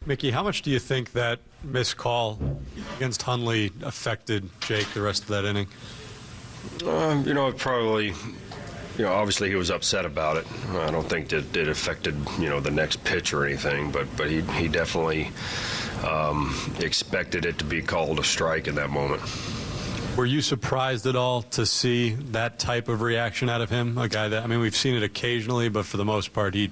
Mickey, how much do you think that missed call against Hundley affected Jake the rest of that inning? It probably, obviously he was upset about it. I don't think that it affected, the next pitch or anything, but he definitely expected it to be called a strike in that moment. Were you surprised at all to see that type of reaction out of him? A guy that, we've seen it occasionally, but for the most part, he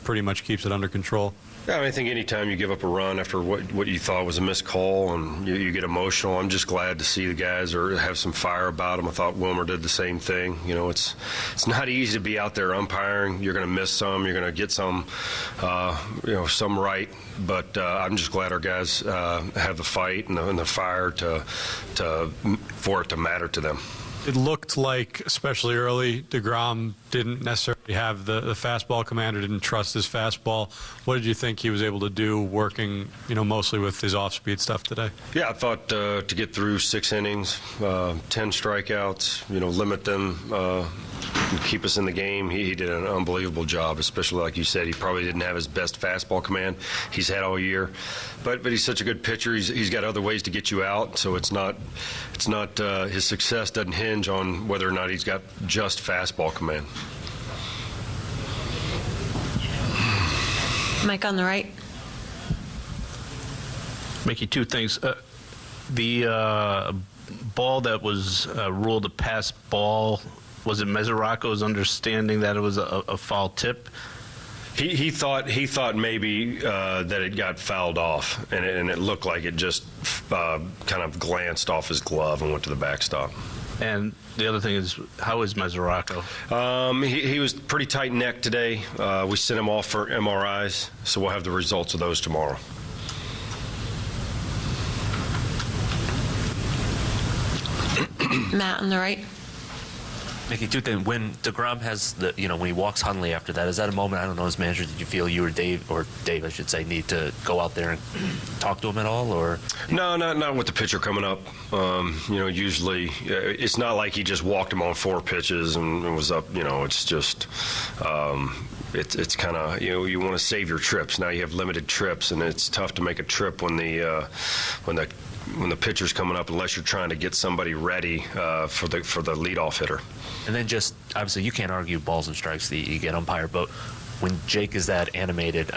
pretty much keeps it under control. Yeah, I think anytime you give up a run after what you thought was a missed call and you get emotional, I'm just glad to see the guys have some fire about them. I thought Wilmer did the same thing. It's not easy to be out there umpiring. You're going to miss some. You're going to get some, some right. But I'm just glad our guys have the fight and the fire for it to matter to them. It looked like, especially early, deGrom didn't necessarily have the fastball command or didn't trust his fastball. What did you think he was able to do working, mostly with his off-speed stuff today? Yeah, I thought to get through 6 innings, 10 strikeouts, limit them, and keep us in the game. He did an unbelievable job, especially like you said. He probably didn't have his best fastball command he's had all year, but he's such a good pitcher. He's got other ways to get you out, so it's not his success doesn't hinge on whether or not he's got just fastball command. Mike on the right. Mickey, 2 things. The ball that was ruled a pass ball, was it Mesoraco's understanding that it was a foul tip? He thought maybe that it got fouled off, and it looked like it just kind of glanced off his glove and went to the backstop. And the other thing is, how is Mesoraco? He was pretty tight neck today. We sent him off for MRIs, so we'll have the results of those tomorrow. Matt on the right. Mickey, 2 things. When deGrom has when he walks Hundley after that, is that a moment, I don't know, as manager, did you feel you or Dave, I should say, need to go out there and talk to him at all, or? No, not with the pitcher coming up. Usually it's not like he just walked him on 4 pitches and was up. It's just it's kind of you want to save your trips. Now you have limited trips, and it's tough to make a trip when the pitcher's coming up, unless you're trying to get somebody ready for the leadoff hitter. And then just, obviously, you can't argue balls and strikes that you get umpire, but when Jake is that animated,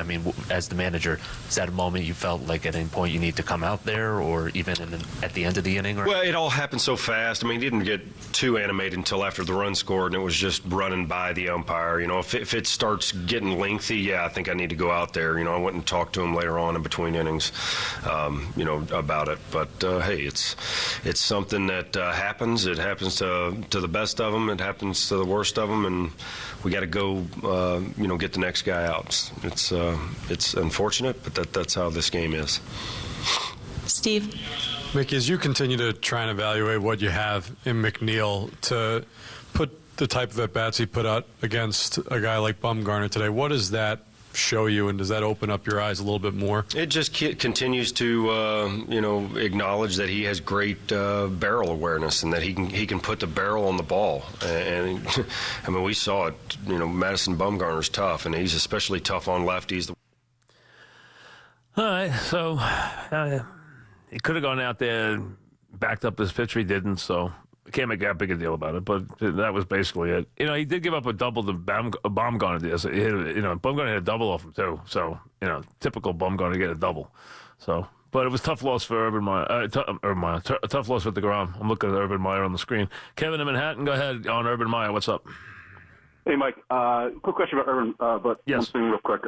as the manager, is that a moment you felt like at any point you need to come out there, or even at the end of the inning? Or? Well, it all happened so fast. He didn't get too animated until after the run scored, and it was just running by the umpire. If it starts getting lengthy, yeah, I think I need to go out there. I went and talked to him later on in between innings, about it. But hey, it's something that happens. It happens to the best of them. It happens to the worst of them, and we got to go, get the next guy out. It's unfortunate, but that's how this game is. Steve. Mickey, as you continue to try and evaluate what you have in McNeil to put the type of at-bats he put out against a guy like Bumgarner today, what does that show you, and does that open up your eyes a little bit more? It just continues to, acknowledge that he has great barrel awareness and that he can put the barrel on the ball. And we saw it. Madison Bumgarner's tough, and he's especially tough on lefties. All right, so he could have gone out there and backed up his pitcher. He didn't, so I can't make that big a deal about it, but that was basically it. He did give up a double to Bumgarner. Bumgarner hit a double off him too. So, typical Bumgarner to get a double. So, but it was a tough loss for Urban Meyer. Tough loss for deGrom. I'm looking at Urban Meyer on the screen. Kevin in Manhattan, go ahead on Urban Meyer. What's up? Hey, Mike. Quick question about Urban, but yes. One thing real quick.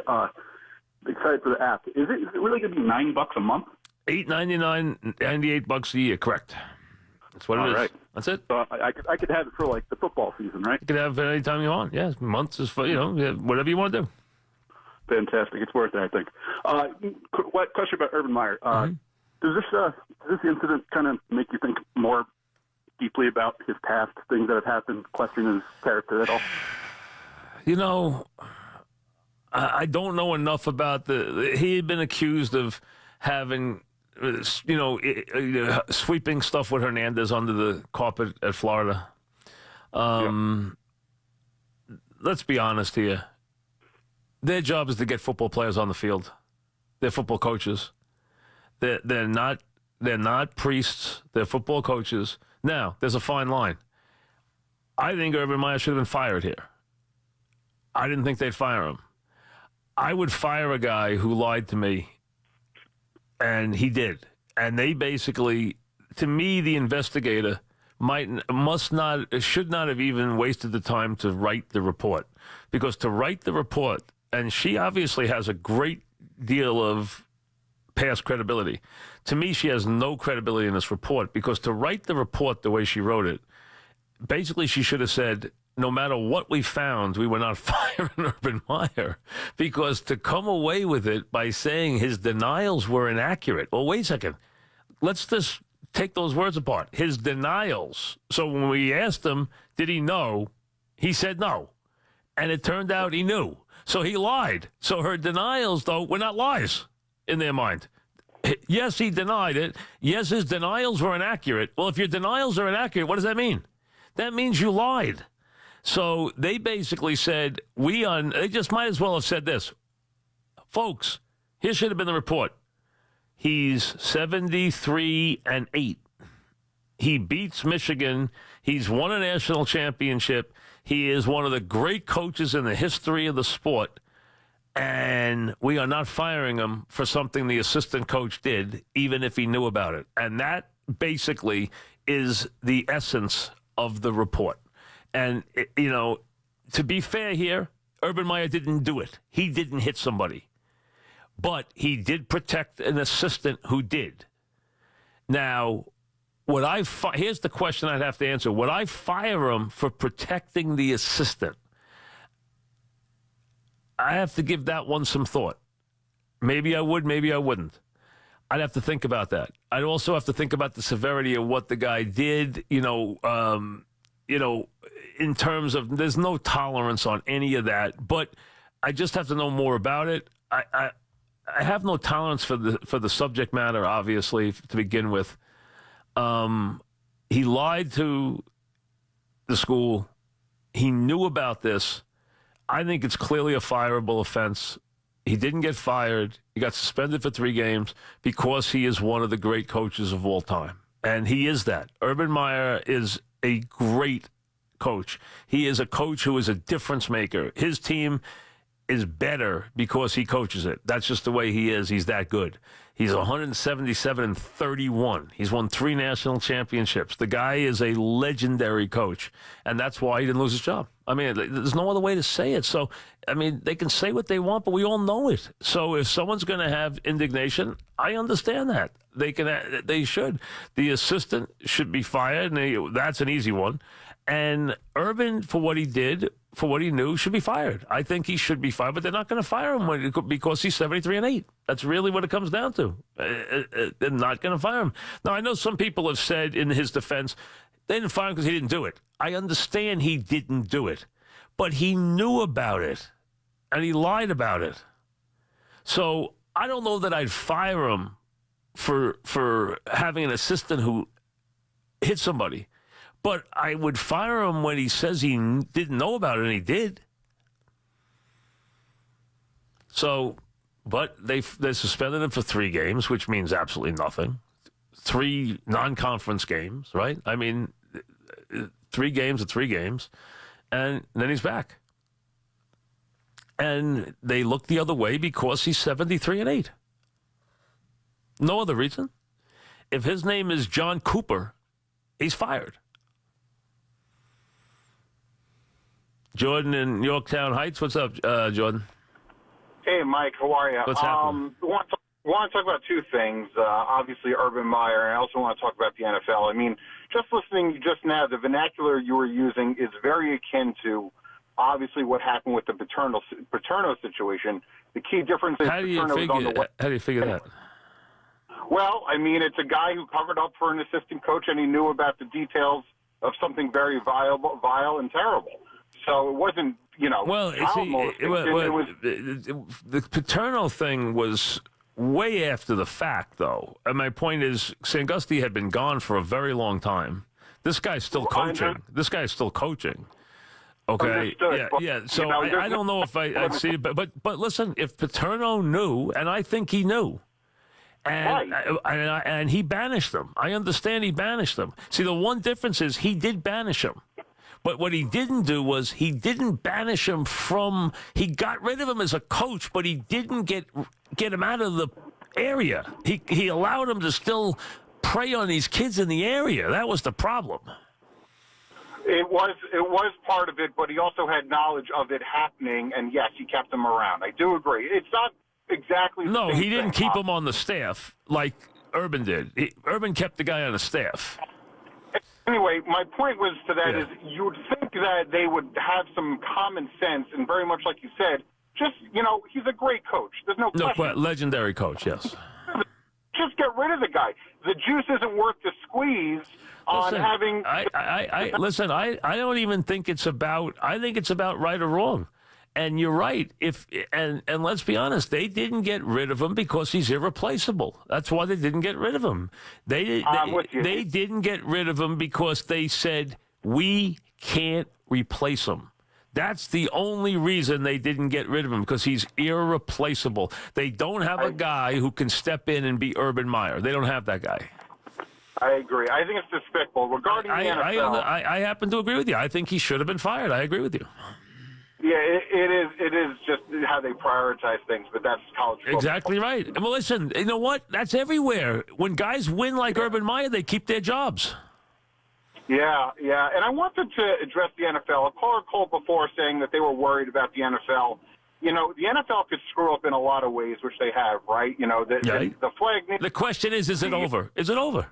Excited for the app. Is it really going to be $9 a month? $8.99, $98 a year. Correct. That's what it is. Right. That's it. So I could have it for like the football season, right? You can have it anytime you want. Yeah, months is for whatever you want to do. Fantastic. It's worth it, I think. Question about Urban Meyer. Does this incident kind of make you think more deeply about his past, things that have happened, question his character at all? I don't know enough about he had been accused of having, sweeping stuff with Hernandez under the carpet at Florida. Let's be honest here. Their job is to get football players on the field. They're football coaches. They're not priests. They're football coaches. Now, there's a fine line. I think Urban Meyer should have been fired here. I didn't think they'd fire him. I would fire a guy who lied to me, and he did. And they basically, to me, the investigator should not have even wasted the time to write the report. Because to write the report, and she obviously has a great deal of past credibility. To me, she has no credibility in this report, because to write the report the way she wrote it, basically she should have said, no matter what we found, we were not firing Urban Meyer, because to come away with it by saying his denials were inaccurate. Well, wait a second. Let's just take those words apart. His denials. So when we asked him, did he know? He said no. And it turned out he knew. So he lied. So her denials, though, were not lies in their mind. Yes, he denied it. Yes, his denials were inaccurate. Well, if your denials are inaccurate, what does that mean? That means you lied. So they basically said, they just might as well have said this. Folks, here should have been the report. He's 73-8. He beats Michigan. He's won a national championship. He is one of the great coaches in the history of the sport. And we are not firing him for something the assistant coach did, even if he knew about it. And that basically is the essence of the report. And, to be fair here, Urban Meyer didn't do it. He didn't hit somebody. But he did protect an assistant who did. Now, here's the question I'd have to answer. Would I fire him for protecting the assistant? I have to give that one some thought. Maybe I would, maybe I wouldn't. I'd have to think about that. I'd also have to think about the severity of what the guy did, in terms of there's no tolerance on any of that. But I just have to know more about it. I have no tolerance for the subject matter, obviously, to begin with. He lied to the school. He knew about this. I think it's clearly a fireable offense. He didn't get fired. He got suspended for 3 games because he is one of the great coaches of all time. And he is that. Urban Meyer is a great coach. He is a coach who is a difference maker. His team is better because he coaches it. That's just the way he is. He's that good. He's 177-31. He's won 3 national championships. The guy is a legendary coach, and that's why he didn't lose his job. I mean, there's no other way to say it. So, I mean, they can say what they want, but we all know it. So if someone's going to have indignation, I understand that. They should. The assistant should be fired, and that's an easy one. And Urban, for what he did, for what he knew, should be fired. I think he should be fired, but they're not going to fire him because he's 73-8. That's really what it comes down to. They're not going to fire him. Now, I know some people have said in his defense, they didn't fire him because he didn't do it. I understand he didn't do it, but he knew about it, and he lied about it. So I don't know that I'd fire him for having an assistant who hit somebody. But I would fire him when he says he didn't know about it, and he did. So, but they suspended him for 3 games, which means absolutely nothing. 3 non-conference games, right? I mean, 3 games are 3 games, and then he's back. And they look the other way because he's 73-8. No other reason. If his name is John Cooper, he's fired. Jordan in Yorktown Heights. What's up, Jordan? Hey, Mike. How are you? What's happening? Want to talk about 2 things. Obviously, Urban Meyer, and I also want to talk about the NFL. I mean, just listening just now, the vernacular you were using is very akin to, obviously, what happened with the Paterno situation. The key difference is How do you figure that? Well, I mean, it's a guy who covered up for an assistant coach, and he knew about the details of something very vile and terrible. So it wasn't, Well, the Paterno thing was way after the fact, though. And my point is, Sangusti had been gone for a very long time. This guy's still coaching. Okay. Understood, but, Yeah. So there's I don't know if I see it, but listen, if Paterno knew, and I think he knew, and he banished them. I understand he banished them. See, the one difference is he did banish him. But what he didn't do was he didn't banish him from. He got rid of him as a coach, but he didn't get him out of the area. He allowed him to still prey on these kids in the area. That was the problem. It was part of it, but he also had knowledge of it happening, and yes, he kept him around. I do agree. It's not exactly the No, same he didn't thing. keep him on the staff like Urban did. Urban kept the guy on the staff. Anyway, my point was to that Yeah. is you would think that they would have some common sense, and very much like you said, just, he's a great coach. There's no No, question. legendary coach, yes. Just get rid of the guy. The juice isn't worth the squeeze on Listen, having. Listen, I don't even think it's about. I think it's about right or wrong. And you're right. And let's be honest, they didn't get rid of him because he's irreplaceable. That's why they didn't get rid of him. They didn't get rid of him because they said we can't replace him. That's the only reason they didn't get rid of him, because he's irreplaceable. They don't have a guy who can step in and be Urban Meyer. They don't have that guy. I agree. I think it's despicable. Regarding the NFL, I happen to agree with you. I think he should have been fired. I agree with you. yeah, it is just how they prioritize things, but that's college football. Exactly right. Well, listen, you know what? That's everywhere. When guys win like Urban Meyer, they keep their jobs. Yeah. And I wanted to address the NFL. A caller called before saying that they were worried about the NFL. The NFL could screw up in a lot of ways, which they have, right? The flag. The question is it over? Is it over?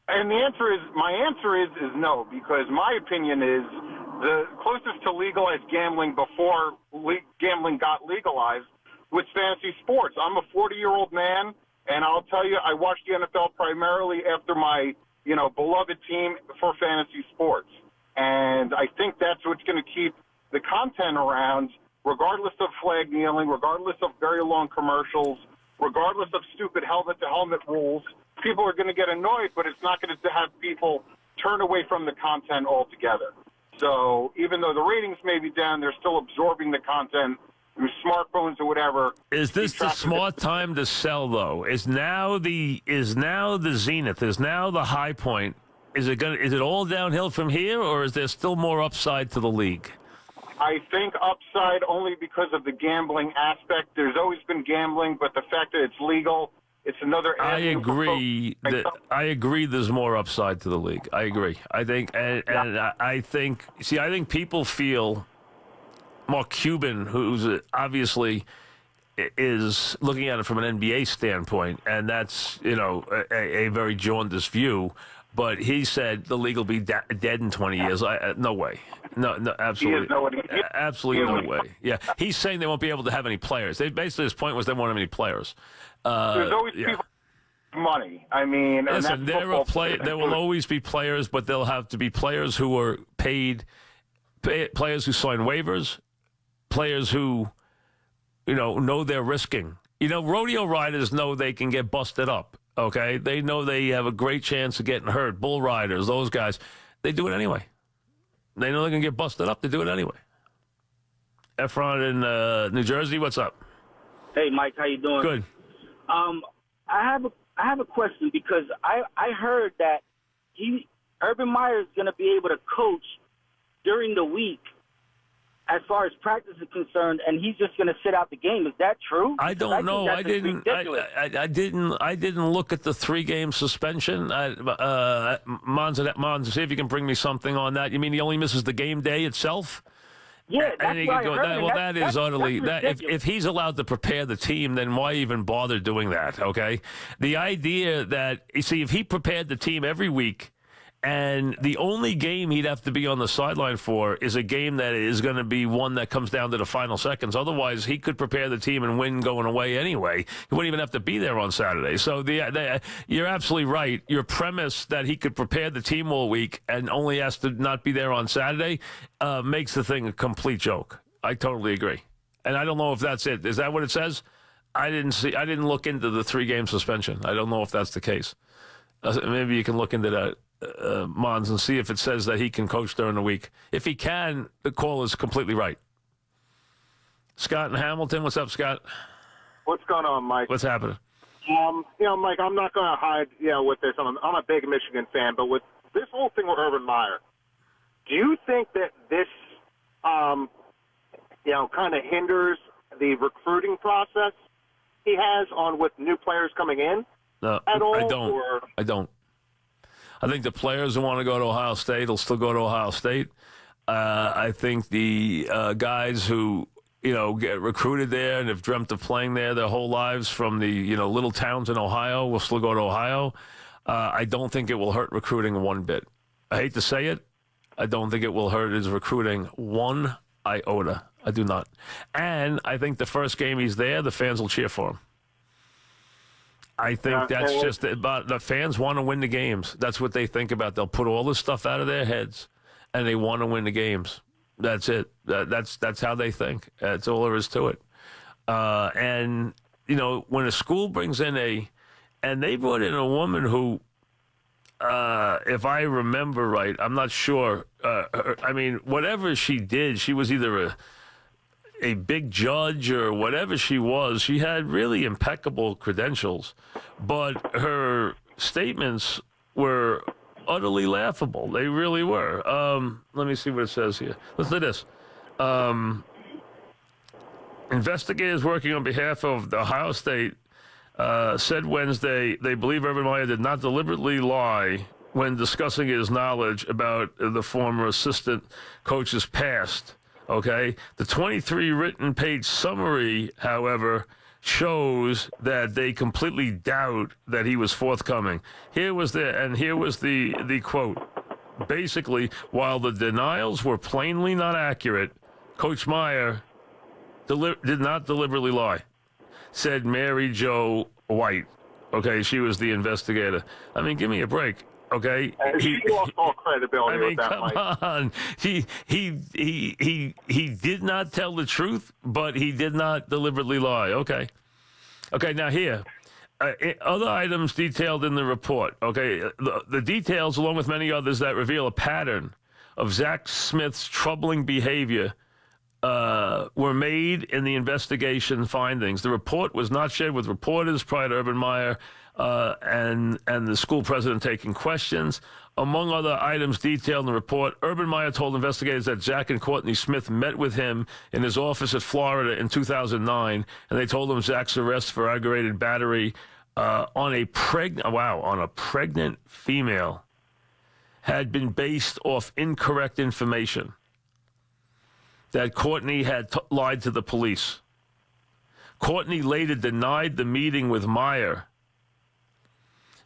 And my answer is no, because my opinion is the closest to legalized gambling before gambling got legalized was fantasy sports. I'm a 40-year-old man, and I'll tell you, I watched the NFL primarily after my beloved team for fantasy sports. And I think that's what's going to keep the content around, regardless of flag kneeling, regardless of very long commercials, regardless of stupid helmet-to-helmet rules. People are going to get annoyed, but it's not going to have people turn away from the content altogether. So even though the ratings may be down, they're still absorbing the content through smartphones or whatever. Is this the smart time to sell, though? Is now the zenith? Is now the high point? Is it all downhill from here, or is there still more upside to the league? I think upside only because of the gambling aspect. There's always been gambling, but the fact that it's legal, it's another. I agree. I agree. There's more upside to the league. I agree. I think, and I think. See, I think people feel. Mark Cuban, who's obviously is looking at it from an NBA standpoint, and that's a very jaundiced view. But he said the league will be dead in 20 years. No way. No, absolutely, absolutely no way. Yeah, he's saying they won't be able to have any players. Basically his point was they won't have any players. There's always people with money. I mean, listen, there will always be players, but there'll have to be players who are paid, players who sign waivers. Players who, know they're risking. Rodeo riders know they can get busted up, okay? They know they have a great chance of getting hurt. Bull riders, those guys, they do it anyway. They know they can get busted up. They do it anyway. Efron in New Jersey, what's up? Hey, Mike, how you doing? Good. I have a question because I heard that Urban Meyer is going to be able to coach during the week as far as practice is concerned, and he's just going to sit out the game. Is that true? I don't know. I didn't look at the 3-game suspension. Mons, see if you can bring me something on that. You mean he only misses the game day itself? Yeah, that's what I heard. Well, that is utterly. If he's allowed to prepare the team, then why even bother doing that? Okay, the idea that if he prepared the team every week. And the only game he'd have to be on the sideline for is a game that is going to be one that comes down to the final seconds. Otherwise, he could prepare the team and win going away anyway. He wouldn't even have to be there on Saturday. So you're absolutely right. Your premise that he could prepare the team all week and only has to not be there on Saturday makes the thing a complete joke. I totally agree. And I don't know if that's it. Is that what it says? I didn't look into the 3-game suspension. I don't know if that's the case. Maybe you can look into that. Mons, and see if it says that he can coach during the week. If he can, the call is completely right. Scott in Hamilton, what's up, Scott? What's going on, Mike? What's happening? Mike, I'm not going to hide, with this. I'm a big Michigan fan, but with this whole thing with Urban Meyer, do you think that this, kind of hinders the recruiting process he has on with new players coming in? No, at all? I don't. I think the players who want to go to Ohio State will still go to Ohio State. I think the guys who get recruited there and have dreamt of playing there their whole lives from the little towns in Ohio will still go to Ohio. I don't think it will hurt recruiting one bit. I hate to say it. I don't think it will hurt his recruiting one iota. I do not. And I think the first game he's there, the fans will cheer for him. I think that's just about the fans want to win the games. That's what they think about. They'll put all this stuff out of their heads, and they want to win the games. That's it. That's how they think. That's all there is to it. And when a school brings in and they brought in a woman who, if I remember right, I'm not sure. Whatever she did, she was either a big judge or whatever she was. She had really impeccable credentials, but her statements were utterly laughable. They really were. Let me see what it says here. Listen to this. Investigators working on behalf of the Ohio State said Wednesday they believe Urban Meyer did not deliberately lie when discussing his knowledge about the former assistant coach's past. Okay? The 23 written page summary, however, shows that they completely doubt that he was forthcoming. Here was the quote. Basically, while the denials were plainly not accurate, Coach Meyer did not deliberately lie, said Mary Jo White. Okay, she was the investigator. Give me a break. Okay, he lost all credibility with that. Come on, he did not tell the truth, but he did not deliberately lie. Okay. Now here, other items detailed in the report. Okay, the details, along with many others that reveal a pattern of Zach Smith's troubling behavior, were made in the investigation findings. The report was not shared with reporters prior to Urban Meyer and the school president taking questions. Among other items detailed in the report, Urban Meyer told investigators that Zach and Courtney Smith met with him in his office at Florida in 2009, and they told him Zach's arrest for aggravated battery on a pregnant female had been based off incorrect information, that Courtney had lied to the police. Courtney later denied the meeting with Meyer.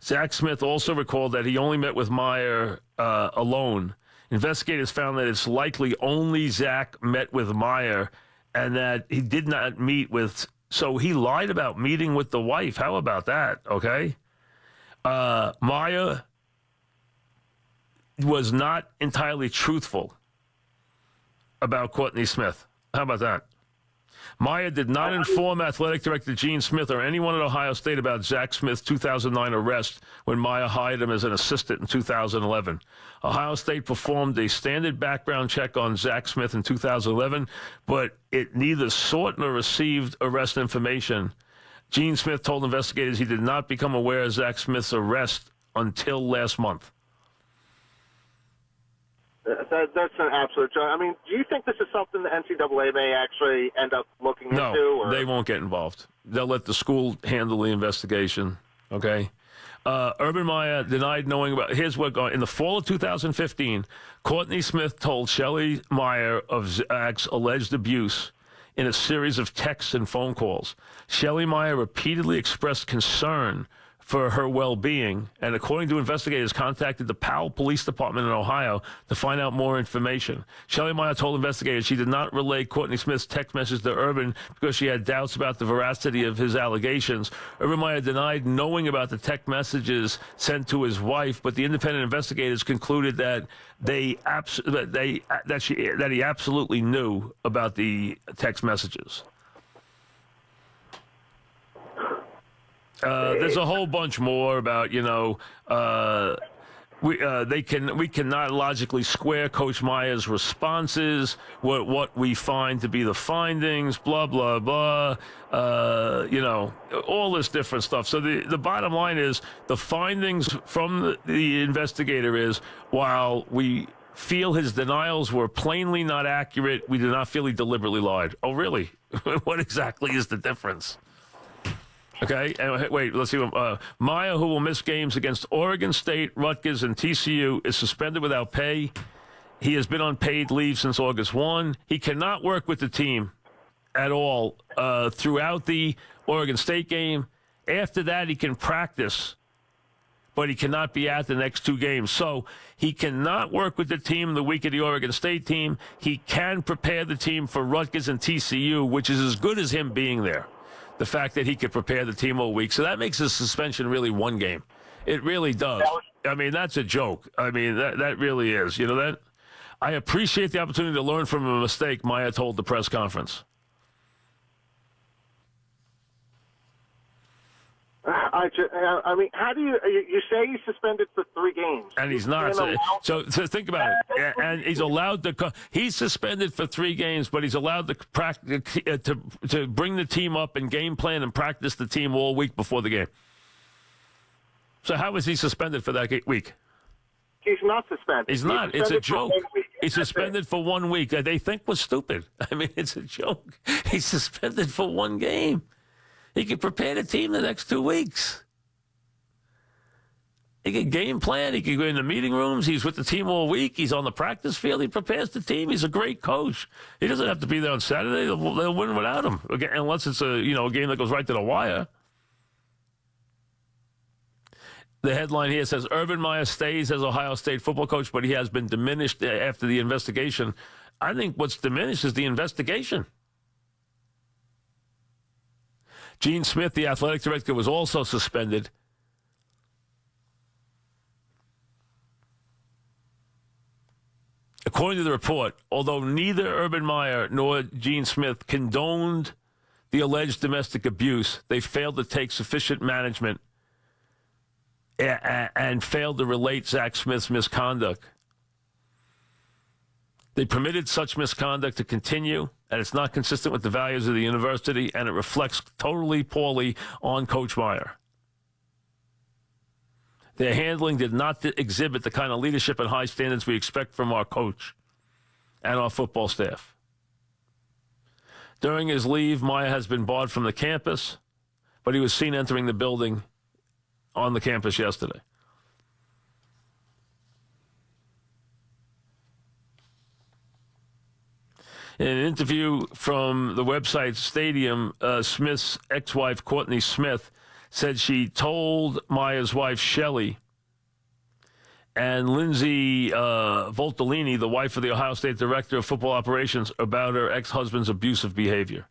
Zach Smith also recalled that he only met with Meyer alone. Investigators found that it's likely only Zach met with Meyer and that he did not meet with... So he lied about meeting with the wife. How about that, okay? Meyer was not entirely truthful about Courtney Smith. How about that? Meyer did not inform athletic director Gene Smith or anyone at Ohio State about Zach Smith's 2009 arrest when Meyer hired him as an assistant in 2011. Ohio State performed a standard background check on Zach Smith in 2011, but it neither sought nor received arrest information. Gene Smith told investigators he did not become aware of Zach Smith's arrest until last month. That's an absolute joke. Do you think this is something the NCAA may actually end up looking into? No, they won't get involved. They'll let the school handle the investigation, okay? Urban Meyer denied knowing about... Here's what going... In the fall of 2015, Courtney Smith told Shelley Meyer of Zach's alleged abuse in a series of texts and phone calls. Shelley Meyer repeatedly expressed concern for her well-being, and according to investigators, contacted the Powell Police Department in Ohio to find out more information. Shelley Meyer told investigators she did not relay Courtney Smith's text message to Urban because she had doubts about the veracity of his allegations. Urban Meyer denied knowing about the text messages sent to his wife, but the independent investigators concluded that he absolutely knew about the text messages. There's a whole bunch more about, we cannot logically square Coach Meyer's responses, what we find to be the findings, blah, blah, blah, all this different stuff. So the bottom line is the findings from the investigator is, while we feel his denials were plainly not accurate, we do not feel he deliberately lied. Oh, really? What exactly is the difference? Okay, and wait, let's see. Meyer, who will miss games against Oregon State, Rutgers, and TCU, is suspended without pay. He has been on paid leave since August 1. He cannot work with the team at all throughout the Oregon State game. After that, he can practice, but he cannot be at the next 2 games. So he cannot work with the team the week of the Oregon State team. He can prepare the team for Rutgers and TCU, which is as good as him being there. The fact that he could prepare the team all week. So that makes his suspension really 1 game. It really does. I mean, that's a joke. I mean, that really is. You know that? I appreciate the opportunity to learn from a mistake, Meyer told the press conference. I mean, how do you say he's suspended for 3 games? And he's not. So think about it. And he's allowed to. He's suspended for 3 games, but he's allowed to practice to bring the team up and game plan and practice the team all week before the game. So how is he suspended for that week? He's not suspended. He's not. It's a joke. He's suspended for 1 week. They think we're stupid. I mean, it's a joke. He's suspended for 1 game. He can prepare the team the next 2 weeks. He can game plan. He can go in the meeting rooms. He's with the team all week. He's on the practice field. He prepares the team. He's a great coach. He doesn't have to be there on Saturday. They'll win without him, unless it's a game that goes right to the wire. The headline here says, Urban Meyer stays as Ohio State football coach, but he has been diminished after the investigation. I think what's diminished is the investigation. Gene Smith, the athletic director, was also suspended. According to the report, although neither Urban Meyer nor Gene Smith condoned the alleged domestic abuse, they failed to take sufficient management and failed to relate Zach Smith's misconduct. They permitted such misconduct to continue, and it's not consistent with the values of the university, and it reflects totally poorly on Coach Meyer. Their handling did not exhibit the kind of leadership and high standards we expect from our coach and our football staff. During his leave, Meyer has been barred from the campus, but he was seen entering the building on the campus yesterday. In an interview from the website Stadium, Smith's ex-wife, Courtney Smith, said she told Meyer's wife, Shelley, and Lindsay Voltolini, the wife of the Ohio State Director of Football Operations, about her ex-husband's abusive behavior.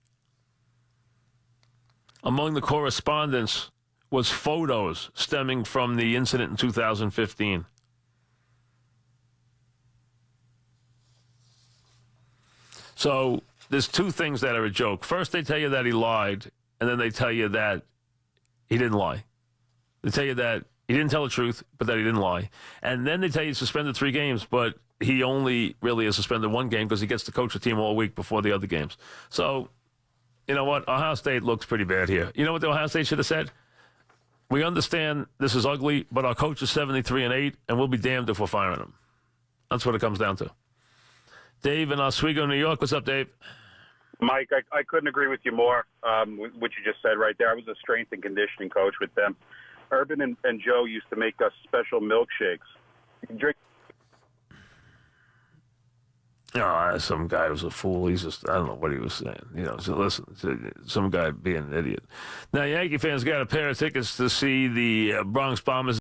Among the correspondence was photos stemming from the incident in 2015. So there's 2 things that are a joke. First, they tell you that he lied, and then they tell you that he didn't lie. They tell you that he didn't tell the truth, but that he didn't lie. And then they tell you he's suspended 3 games, but he only really is suspended 1 game because he gets to coach the team all week before the other games. So, you know what? Ohio State looks pretty bad here. You know what the Ohio State should have said? We understand this is ugly, but our coach is 73-8, and we'll be damned if we're firing him. That's what it comes down to. Dave in Oswego, New York. What's up, Dave? Mike, I couldn't agree with you more, with what you just said right there. I was a strength and conditioning coach with them. Urban and Joe used to make us special milkshakes. You can drink. Oh, some guy was a fool. He's just, I don't know what he was saying. So listen, some guy being an idiot. Now, Yankee fans got a pair of tickets to see the Bronx Bombers